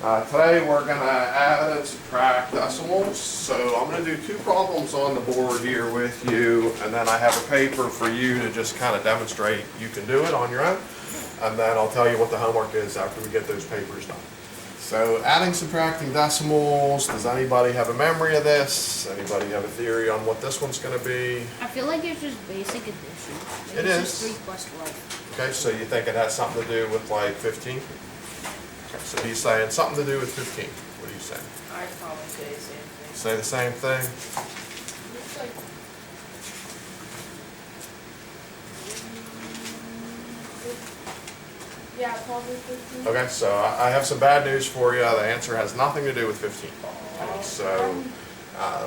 Today we're going to add and subtract decimals. So I'm going to do two problems on the board here with you, and then I have a paper for you to just kind of demonstrate you can do it on your own. And then I'll tell you what the homework is after we get those papers done. So adding, subtracting decimals, does anybody have a memory of this? Anybody have a theory on what this one's going to be? I feel like it's just basic addition. It It's is. just 3 plus 12. Okay, so you think it has something to do with like 15? Okay, so he's saying something to do with 15. What are you saying? I'd probably say the same thing. Say the same thing? Looks like yeah, probably 15. Okay, so I have some bad news for you. The answer has nothing to do with 15. Okay, so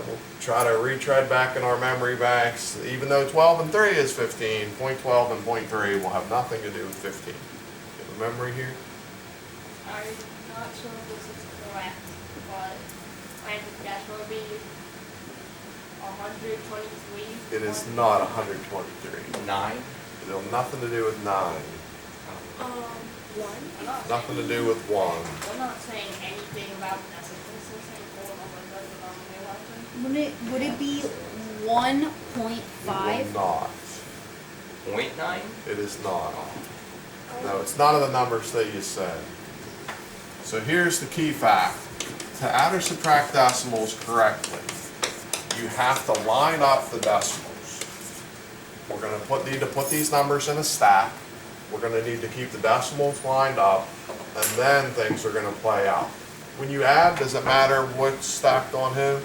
we'll try to retread back in our memory banks. Even though 12 and 3 is 15, point 12 and point 3 will have nothing to do with 15. You have a memory here? I'm not sure if this is correct, but my guess will be 123. It is not 123. 9. It'll have nothing to do with 9. 1. I'm not Nothing to saying, do with 1. we're not saying anything about decimals. We're saying four numbers as a denominator. Would it be It will 1.5? not. 0.9? It is not. No, it's none of the numbers that you said. So here's the key fact. To add or subtract decimals correctly, you have to line up the decimals. We're going to need to put these numbers in a stack. We're going to need to keep the decimals lined up, and then things are going to play out. When you add, does it matter what's stacked on who?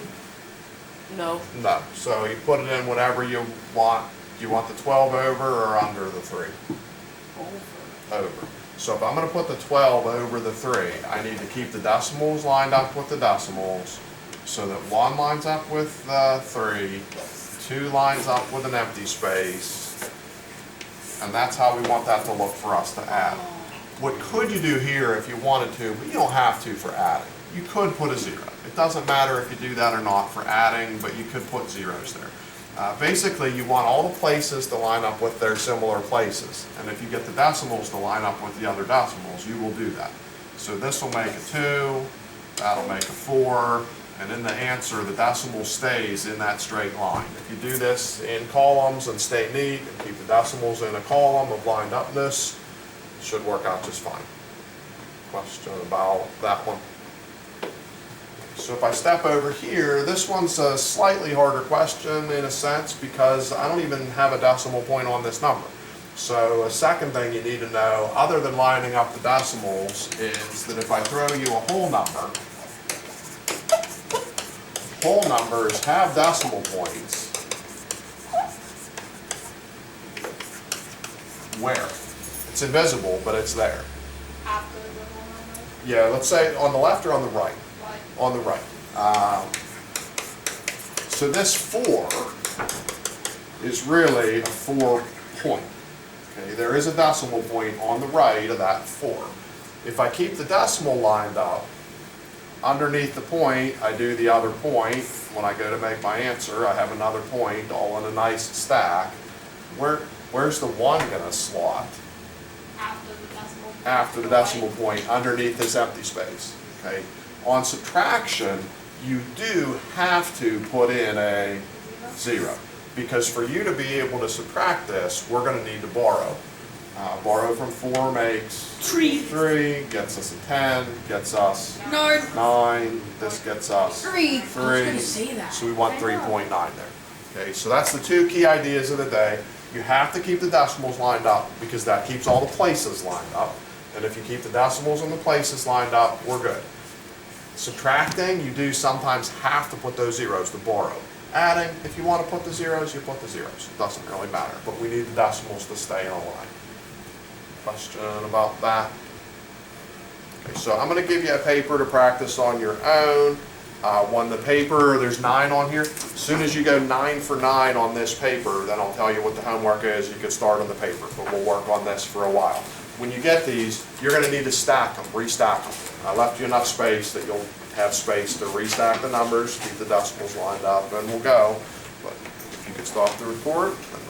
No. No. So you put it in whatever you want. Do you want the 12 over or under the 3? Over. So if I'm going to put the 12 over the 3, I need to keep the decimals lined up with the decimals so that 1 lines up with 3, 2 lines up with an empty space, and that's how we want that to look for us to add. What could you do here if you wanted to, but you don't have to for adding. You could put a 0. It doesn't matter if you do that or not for adding, but you could put zeros there. Basically, you want all the places to line up with their similar places. And if you get the decimals to line up with the other decimals, you will do that. So this will make a 2, that'll make a 4, and in the answer, the decimal stays in that straight line. If you do this in columns and stay neat and keep the decimals in a column of lined upness, it should work out just fine. Question about that one? So if I step over here, this one's a slightly harder question in a sense because I don't even have a decimal point on this number. So a second thing you need to know, other than lining up the decimals, is that if I throw you a whole number, whole numbers have decimal points where? It's invisible, but it's there. After the whole number. Yeah, let's say on the left or on the right? Like, On the right. So this 4 is really a 4 point. Okay, there is a decimal point on the right of that 4. If I keep the decimal lined up, underneath the point, I do the other point. When I go to make my answer, I have another point all in a nice stack. Where's the 1 going to slot? after the decimal point. After the decimal point, underneath this empty space. Okay. On subtraction, you do have to put in a 0, because for you to be able to subtract this, we're going to need to borrow. Borrow from 4 makes 3, gets us a 10, gets us 9, this gets us 3. Say that. So we want 3.9 there. Okay, so that's the two key ideas of the day. You have to keep the decimals lined up because that keeps all the places lined up. And if you keep the decimals and the places lined up, we're good. Subtracting, you do sometimes have to put those zeros to borrow. Adding, if you want to put the zeros, you put the zeros. It doesn't really matter, but we need the decimals to stay in a line. Question about that? Okay, so I'm going to give you a paper to practice on your own. When the paper, there's 9 on here. As soon as you go 9 for 9 on this paper, then I'll tell you what the homework is. You can start on the paper, but we'll work on this for a while. When you get these, you're going to need to stack them, restack them. I left you enough space that you'll have space to restack the numbers, keep the decimals lined up, and we'll go. But if you could stop the record, and